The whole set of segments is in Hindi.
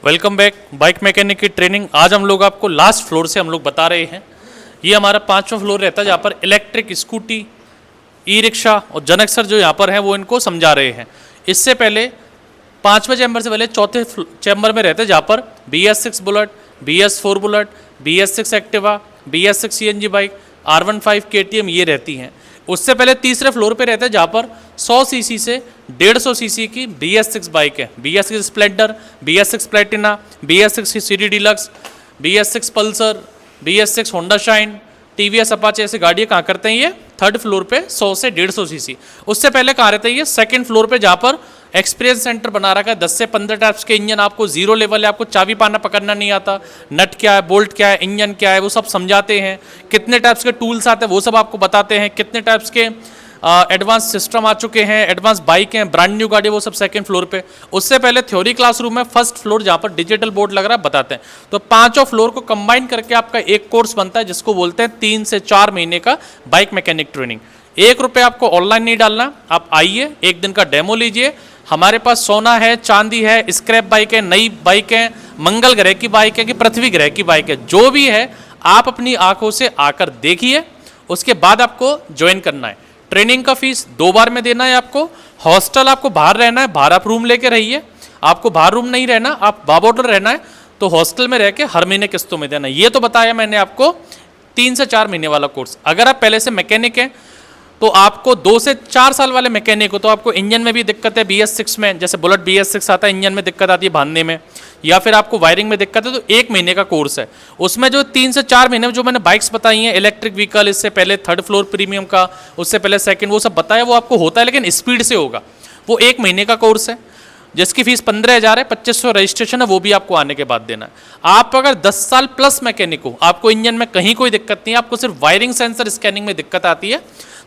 वेलकम बैक बाइक मैकेनिक की ट्रेनिंग। आज हम लोग आपको लास्ट फ्लोर से हम लोग बता रहे हैं। ये हमारा 5वां फ्लोर रहता है जहाँ पर इलेक्ट्रिक स्कूटी, ई रिक्शा और जनक सर जो यहाँ पर हैं वो इनको समझा रहे हैं। इससे पहले 5वें चैम्बर से पहले 4थे चैम्बर में रहते हैं जहाँ पर BS6 bullet, BS4 bullet, BS6 Activa, BS6 CNG bike, R15 KTM ये रहती हैं। उससे पहले तीसरे फ्लोर पे रहते हैं जहाँ पर 100 सीसी से 150 सीसी की BS6 बाइक है। BS6 Splendor, BS6 Platina, BS6 CD deluxe, BS6 Pulsar, BS6 Honda shine, TVS Apache ऐसी गाड़ियाँ कहाँ करते हैं ये 3rd फ्लोर पे 100 से 150 सीसी। उससे पहले कहाँ रहते हैं ये 2nd फ्लोर पे जहाँ पर एक्सपीरियंस सेंटर बना रखा है। 10 से 15 टाइप्स के इंजन, आपको जीरो लेवल है, आपको चाबी पाना पकड़ना नहीं आता, नट क्या है, बोल्ट क्या है, इंजन क्या है, वो सब समझाते हैं। कितने टाइप्स के टूल्स आते हैं वो सब आपको बताते हैं। कितने टाइप्स के एडवांस सिस्टम आ चुके हैं, एडवांस बाइक हैं, ब्रांड न्यू गाड़ी, वो सब 2nd फ्लोर पे। उससे पहले थ्योरी क्लासरूम है 1st फ्लोर जहाँ पर डिजिटल बोर्ड लग रहा है, बताते हैं। तो 5 फ्लोर को कंबाइन करके आपका एक कोर्स बनता है जिसको बोलते हैं 3 से 4 महीने का बाइक मैकेनिक ट्रेनिंग। 1 रुपये आपको ऑनलाइन नहीं डालना, आप आइए, एक दिन का डेमो लीजिए। हमारे पास सोना है, चांदी है, स्क्रैप बाइक है, नई बाइक है, मंगल ग्रह की बाइक है कि पृथ्वी ग्रह की बाइक है, जो भी है आप अपनी आंखों से आकर देखिए। उसके बाद आपको ज्वाइन करना है। ट्रेनिंग का फीस 2 बार में देना है आपको। हॉस्टल आपको बाहर रहना है, बाहर आप रूम लेके रहिए। आपको बाहर रूम नहीं रहना, आप बाबोडर रहना है तो हॉस्टल में रह के हर महीने किस्तों में देना है। ये तो बताया मैंने आपको 3 से 4 महीने वाला कोर्स। अगर आप पहले से मैकेनिक हैं तो आपको 2 से 4 साल वाले मैकेनिक हो तो आपको इंजन में भी दिक्कत है, BS6 में जैसे बुलेट BS6 आता है, इंजन में दिक्कत आती है बांधने में, या फिर आपको वायरिंग में दिक्कत है, तो 1 महीने का कोर्स है। उसमें जो 3 से 4 महीने में जो मैंने बाइक्स बताई हैं, इलेक्ट्रिक व्हीकल, इससे पहले 3rd फ्लोर प्रीमियम का, उससे पहले 2nd, वो सब बताया, वो आपको होता है लेकिन स्पीड से होगा। वो 1 महीने का कोर्स है जिसकी फीस 15,000 है, 2500 रजिस्ट्रेशन है, वो भी आपको आने के बाद देना है। आप अगर 10 साल प्लस मैकेनिक हो, आपको इंजन में कहीं कोई दिक्कत नहीं है, आपको सिर्फ वायरिंग सेंसर स्कैनिंग में दिक्कत आती है,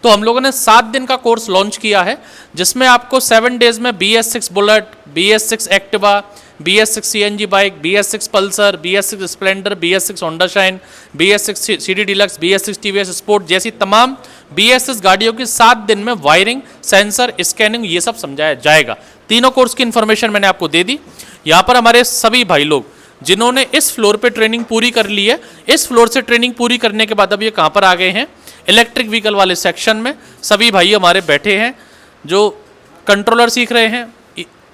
तो हम लोगों ने 7 दिन का कोर्स लॉन्च किया है जिसमें आपको 7 डेज में BS6 bullet, BS6 Activa, BS6 CNG bike, BS6 Pulsar, BS6 Splendor, BS6 Honda shine, BS6 CD deluxe, BS6 TVS sport जैसी तमाम BS6 गाड़ियों की 7 दिन में वायरिंग, सेंसर, स्कैनिंग ये सब समझाया जाएगा। तीनों कोर्स की इन्फॉर्मेशन मैंने आपको दे दी। यहाँ पर हमारे सभी भाई लोग जिन्होंने इस फ्लोर पे ट्रेनिंग पूरी कर ली है, इस फ्लोर से ट्रेनिंग पूरी करने के बाद अब ये कहाँ पर आ गए हैं, इलेक्ट्रिक व्हीकल वाले सेक्शन में। सभी भाई हमारे बैठे हैं जो कंट्रोलर सीख रहे हैं,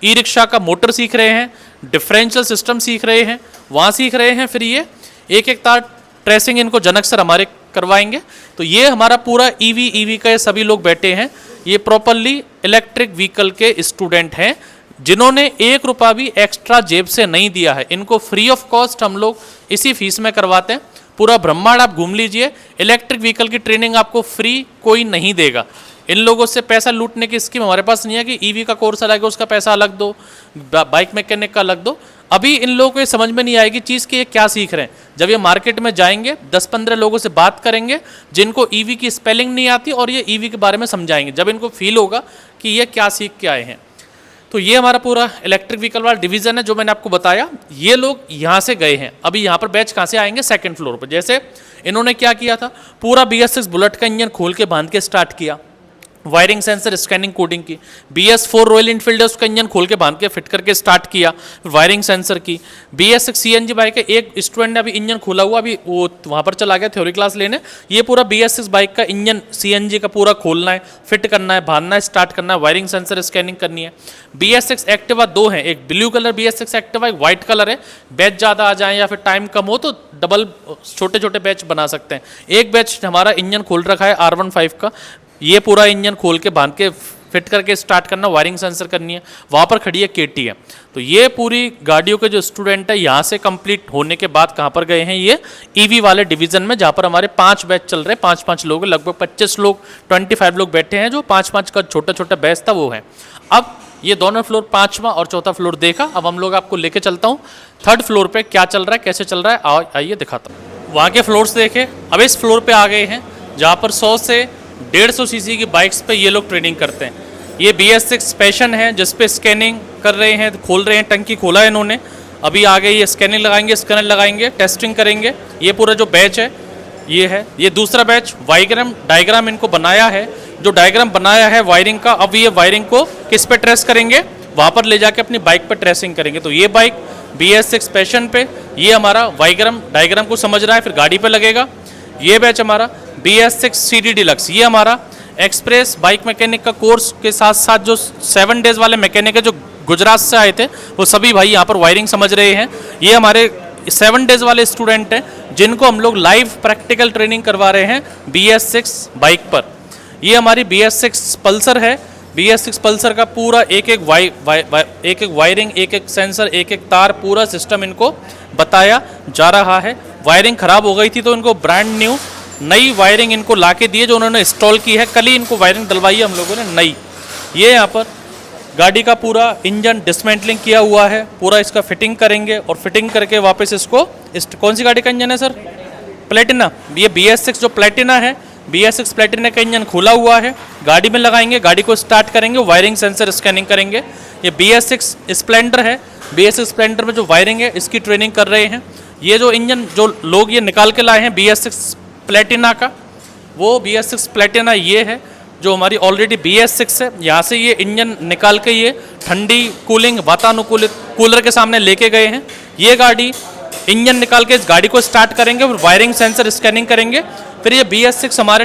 ई रिक्शा का मोटर सीख रहे हैं, डिफरेंशियल सिस्टम सीख रहे हैं, वहाँ सीख रहे हैं। फिर ये एक तार ट्रेसिंग इनको जनक सर हमारे करवाएंगे। तो ये हमारा पूरा ईवी का ये सभी लोग बैठे हैं, ये प्रॉपरली इलेक्ट्रिक व्हीकल के स्टूडेंट हैं जिन्होंने 1 रुपया भी एक्स्ट्रा जेब से नहीं दिया है। इनको फ्री ऑफ कॉस्ट हम लोग इसी फीस में करवाते हैं। पूरा ब्रह्मांड आप घूम लीजिए, इलेक्ट्रिक व्हीकल की ट्रेनिंग आपको फ्री कोई नहीं देगा। इन लोगों से पैसा लूटने की स्कीम हमारे पास नहीं है कि ईवी का कोर्स अलग है उसका पैसा अलग दो, बाइक मैकेनिक का अलग दो। अभी इन लोगों को ये समझ में नहीं आएगी चीज़ कि ये क्या सीख रहे हैं। जब ये मार्केट में जाएंगे 10-15 लोगों से बात करेंगे जिनको ईवी की स्पेलिंग नहीं आती और ये ईवी के बारे में समझाएंगे, जब इनको फील होगा कि ये क्या सीख के आए हैं। तो ये हमारा पूरा इलेक्ट्रिक व्हीकल वाला डिवीज़न है जो मैंने आपको बताया। ये लोग यहाँ से गए हैं, अभी यहाँ पर बैच कहाँ से आएंगे, 2nd फ्लोर पर। जैसे इन्होंने क्या किया था, पूरा BS6 बुलेट का इंजन खोल के बांध के स्टार्ट किया, वायरिंग सेंसर स्कैनिंग कोडिंग की। BS4 रॉयल इनफील्ड है, उसका इंजन खोल के बांध के फिट करके स्टार्ट किया, वायरिंग सेंसर की। BS6 CNG बाइक है, एक स्टूडेंट ने अभी इंजन खोला हुआ, अभी वो वहाँ पर चला गया थ्योरी क्लास लेने। ये पूरा BS6 बाइक का इंजन CNG का पूरा खोलना है, फिट करना है, बांधना है, स्टार्ट करना है, वायरिंग सेंसर स्कैनिंग करनी है। BS6 एक्टिवा 2 है, एक ब्लू कलर BS6 एक्टिवा, एक वाइट कलर है। बैच ज़्यादा आ जाए या फिर टाइम कम हो तो डबल छोटे छोटे बैच बना सकते हैं। एक बैच हमारा इंजन खोल रखा है R15 का, ये पूरा इंजन खोल के बांध के फिट करके स्टार्ट करना, वायरिंग सेंसर करनी है। वहाँ पर खड़ी है KTM। तो ये पूरी गाड़ियों के जो स्टूडेंट है यहाँ से कंप्लीट होने के बाद कहाँ पर गए हैं, ये ईवी वाले डिवीज़न में जहाँ पर हमारे 5 बैच चल रहे हैं। 5-5 लोग, लगभग 25 लोग, 25 लोग बैठे हैं। जो 5-5 का छोटा छोटा बैच था वो है। अब ये दोनों फ्लोर, 5वां और 4था फ्लोर देखा। अब हम लोग आपको लेके चलता हूँ 3rd फ्लोर पे क्या चल रहा है, कैसे चल रहा है, आइए दिखाता हूँ। वहाँ के फ्लोर्स देखे। अब इस फ्लोर पे आ गए हैं जहाँ पर 100 से 150 सीसी की बाइक्स पे ये लोग ट्रेनिंग करते हैं। ये BS6 पैशन है जिसपे स्कैनिंग कर रहे हैं, खोल रहे हैं, टंकी खोला है इन्होंने। अभी आ गए ये स्कैनिंग लगाएंगे, स्कैनर लगाएंगे, टेस्टिंग करेंगे। ये पूरा जो बैच है ये है। ये दूसरा बैच डायग्राम इनको बनाया है, जो डायग्राम बनाया है वायरिंग का। अब ये वायरिंग को किस पे ट्रेस करेंगे, वहाँ पर ले जाके अपनी बाइक पर ट्रेसिंग करेंगे। तो ये बाइक BS6 पैशन पे, ये हमारा वाइग्राम डायग्राम को समझ रहा है, फिर गाड़ी पे लगेगा। ये बैच हमारा BS6 CD डिलक्स, ये हमारा एक्सप्रेस बाइक मैकेनिक का कोर्स के साथ साथ जो 7 डेज वाले मैकेनिक है जो गुजरात से आए थे, वो सभी भाई यहाँ पर वायरिंग समझ रहे हैं। ये हमारे 7 डेज वाले स्टूडेंट हैं जिनको हम लोग लाइव प्रैक्टिकल ट्रेनिंग करवा रहे हैं BS6 बाइक पर। ये हमारी BS6 पल्सर है। BS6 पल्सर का पूरा एक एक वायरिंग, एक एक सेंसर, एक एक तार, पूरा सिस्टम इनको बताया जा रहा है। वायरिंग खराब हो गई थी तो इनको ब्रांड न्यू नई वायरिंग इनको ला के दी है, जो उन्होंने इंस्टॉल की है। कल ही इनको वायरिंग डलवाई है हम लोगों ने नई। ये यहाँ पर गाड़ी का पूरा इंजन डिसमेंटलिंग किया हुआ है, पूरा इसका फिटिंग करेंगे और फिटिंग करके वापस इसको कौन सी गाड़ी का इंजन है सर? प्लेटिना। ये BS6 जो प्लेटिना है, BS6 प्लेटिना का इंजन खुला हुआ है, गाड़ी में लगाएंगे, गाड़ी को स्टार्ट करेंगे, वायरिंग सेंसर स्कैनिंग करेंगे। ये BS6 स्प्लेंडर है, BS6 स्प्लेंडर में जो वायरिंग है इसकी ट्रेनिंग कर रहे हैं। ये जो इंजन जो लोग ये निकाल के लाए हैं BS6 प्लेटिना का, वो BS6 प्लेटिना ये है जो हमारी ऑलरेडी BS6 है। यहाँ से ये इंजन निकाल के ये ठंडी कूलिंग वातानुकूलित कूलर के सामने लेके गए हैं। ये गाड़ी इंजन निकाल के इस गाड़ी को स्टार्ट करेंगे, फिर वायरिंग सेंसर स्कैनिंग करेंगे। फिर ये BS6 हमारे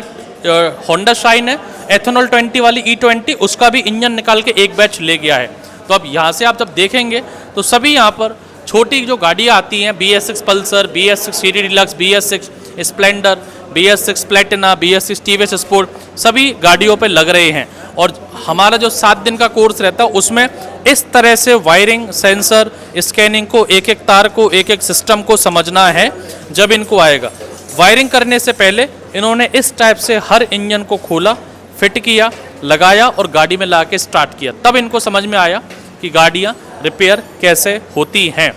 होंडा शाइन है एथेनॉल 20 वाली E20, उसका भी इंजन निकाल के एक बैच ले गया है। तो अब यहाँ से आप जब देखेंगे तो सभी यहाँ पर छोटी जो गाड़ियाँ आती हैं, BS6 Pulsar, BS6 CD deluxe, BS6 Splendor, BS6 Platina, BS6 TVS sport, सभी गाड़ियों पे लग रहे हैं। और हमारा जो 7 दिन का कोर्स रहता है उसमें इस तरह से वायरिंग, सेंसर, स्कैनिंग को, एक एक तार को, एक एक सिस्टम को समझना है जब इनको आएगा। वायरिंग करने से पहले इन्होंने इस टाइप से हर इंजन को खोला, फिट किया, लगाया और गाड़ी में ला के स्टार्ट किया, तब इनको समझ में आया कि गाड़ियाँ रिपेयर कैसे होती हैं।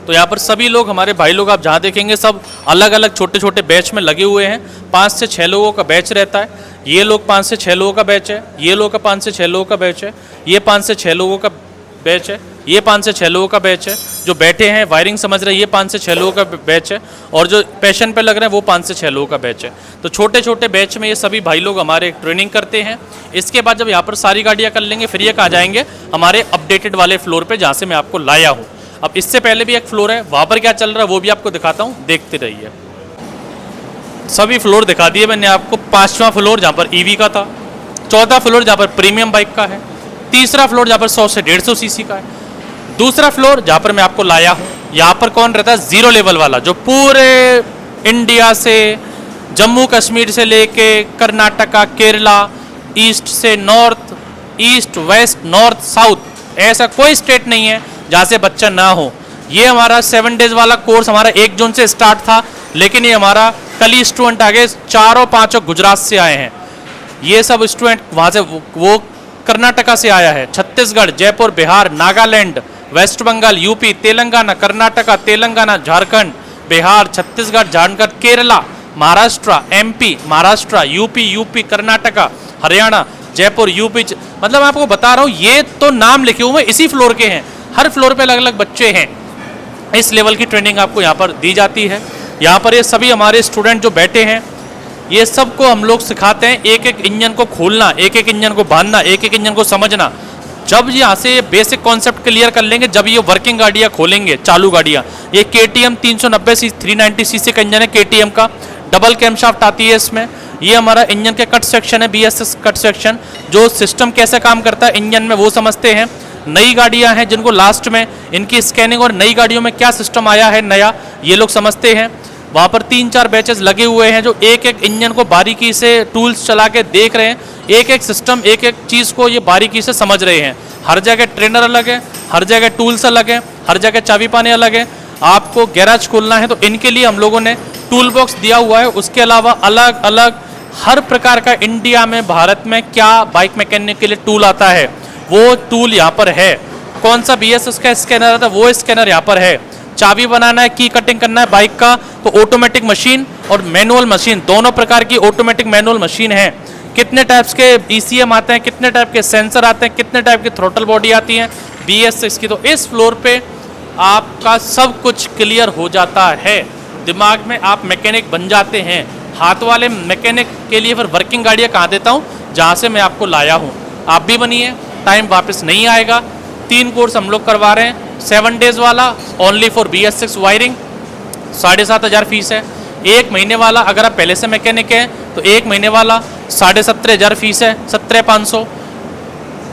तो यहाँ पर सभी लोग, हमारे भाई लोग, आप जहाँ देखेंगे सब अलग अलग छोटे छोटे बैच में लगे हुए हैं। 5 से 6 लोगों का बैच रहता है। ये लोग 5 से 6 लोगों का बैच है, ये लोग का 5 से 6 लोगों का बैच है, ये 5 से 6 लोगों का बैच है, ये 5 से 6 लोगों का बैच है। जो बैठे हैं वायरिंग समझ रहे हैं, ये 5 से 6 लोगों का बैच है। और जो पैशन पे लग रहे हैं वो 5 से 6 लोगों का बैच है। तो छोटे छोटे बैच में ये सभी भाई लोग हमारे ट्रेनिंग करते हैं। इसके बाद जब यहाँ पर सारी गाड़ियाँ कर लेंगे, फिर ये कहाँ जाएंगे? हमारे अपडेटेड वाले फ्लोर पर, जहाँ से मैं आपको लाया हूँ। अब इससे पहले भी एक फ्लोर है, वहाँ पर क्या चल रहा है वो भी आपको दिखाता हूँ, देखते रहिए। सभी फ्लोर दिखा दिए मैंने आपको। 5वां फ्लोर जहाँ पर EV का था, 14वां फ्लोर जहाँ पर प्रीमियम बाइक का है, 3रा फ्लोर जहाँ पर 100 से 150 सीसी का है, 2रा फ्लोर जहाँ पर मैं आपको लाया हूँ, यहाँ पर कौन रहता है? 0 लेवल वाला, जो पूरे इंडिया से, जम्मू कश्मीर से लेके कर्नाटका, केरला, ईस्ट से north, east west, north south, ऐसा कोई स्टेट नहीं है जहाँ से बच्चा ना हो। ये हमारा 7 डेज वाला कोर्स हमारा 1 जून से स्टार्ट था, लेकिन ये हमारा कल ही स्टूडेंट आ गए, 4-5 गुजरात से आए हैं। ये सब स्टूडेंट वहाँ से, वो कर्नाटका से आया है, Chhattisgarh, Jaipur, Bihar, Nagaland, West Bengal, UP, Telangana, Karnataka, Telangana, Jharkhand, Bihar, Chhattisgarh, Jharkhand, Kerala, Maharashtra, MP, Maharashtra, UP, Karnataka, Haryana, Jaipur, UP. मतलब मैं आपको बता रहा हूँ, ये तो नाम लिखे हुए इसी फ्लोर के हैं। हर फ्लोर पे अलग अलग बच्चे हैं। इस लेवल की ट्रेनिंग आपको यहाँ पर दी जाती है। यहाँ पर ये सभी हमारे स्टूडेंट जो बैठे हैं, ये सबको हम लोग सिखाते हैं एक एक इंजन को खोलना, एक एक इंजन को बांधना, एक एक इंजन को समझना। जब यहाँ से ये बेसिक कॉन्सेप्ट क्लियर कर लेंगे, जब ये वर्किंग गाड़ियाँ खोलेंगे, चालू गाड़ियाँ, ये KTM 390 390 सीसी का इंजन है, KTM का डबल कैमशाफ्ट आती है इसमें। ये हमारा इंजन के कट सेक्शन है, BS6 कट सेक्शन, जो सिस्टम कैसे काम करता है इंजन में वो समझते हैं। नई गाड़ियां हैं जिनको लास्ट में इनकी स्कैनिंग और नई गाड़ियों में क्या सिस्टम आया है नया, ये लोग समझते हैं। वहाँ पर 3-4 बैचेस लगे हुए हैं जो एक एक इंजन को बारीकी से टूल्स चला के देख रहे हैं, एक एक सिस्टम, एक एक चीज़ को ये बारीकी से समझ रहे हैं। हर जगह ट्रेनर अलग है, हर जगह टूल्स अलग है, हर जगह चाबी पाने अलग है। आपको गैराज खोलना है तो इनके लिए हम लोगों ने टूल बॉक्स दिया हुआ है। उसके अलावा अलग अलग हर प्रकार का इंडिया में, भारत में क्या बाइक मैकेनिक के लिए टूल आता है वो टूल यहाँ पर है। कौन सा BS6 का स्कैनर आता है वो स्कैनर यहाँ पर है। चाबी बनाना है, की कटिंग करना है बाइक का, तो ऑटोमेटिक मशीन और मैनुअल मशीन, दोनों प्रकार की ऑटोमेटिक मैनुअल मशीन है। कितने टाइप्स के ECM आते हैं, कितने टाइप के सेंसर आते हैं, कितने टाइप की थ्रोटल बॉडी आती है BS6 की। तो इस फ्लोर पे आपका सब कुछ क्लियर हो जाता है, दिमाग में आप मैकेनिक बन जाते हैं। हाथ वाले मैकेनिक के लिए फिर वर्किंग गाड़ियाँ कहाँ देता हूँ, जहाँ से मैं आपको लाया हूँ। आप भी बनिए, टाइम वापस नहीं आएगा। 3 कोर्स हम लोग करवा रहे हैं, 7 डेज वाला only for BS6 wiring 7,500 fees है। 1 महीने वाला अगर आप पहले से मैकेनिक हैं तो 1 महीने वाला 17,500 फीस है, 17,500।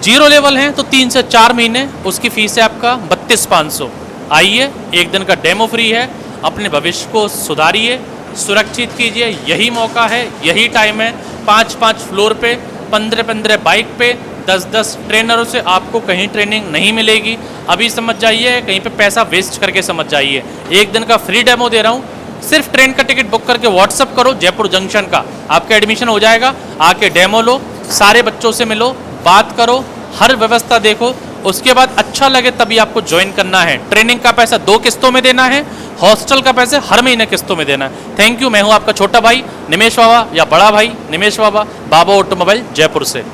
जीरो लेवल हैं तो 3 से 4 महीने उसकी फीस है आपका 32,500। आइए, एक दिन का डेमो फ्री है, अपने भविष्य को सुधारिए, सुरक्षित कीजिए। यही मौका है, यही टाइम है। 5-5 फ्लोर पे, 15-15 बाइक पे, 10-10 ट्रेनरों से आपको कहीं ट्रेनिंग नहीं मिलेगी। अभी समझ जाइए, कहीं पे पैसा वेस्ट करके समझ जाइए। एक दिन का फ्री डेमो दे रहा हूँ, सिर्फ ट्रेन का टिकट बुक करके व्हाट्सअप करो जयपुर जंक्शन का, आपका एडमिशन हो जाएगा। आके डेमो लो, सारे बच्चों से मिलो, बात करो, हर व्यवस्था देखो, उसके बाद अच्छा लगे तभी आपको ज्वाइन करना है। ट्रेनिंग का पैसा 2 किस्तों में देना है, हॉस्टल का पैसा हर महीने किस्तों में देना है। Thank you. मैं हूँ आपका छोटा भाई निमेश बाबा या बड़ा भाई निमेश बाबा, बाबा ऑटोमोबाइल जयपुर से।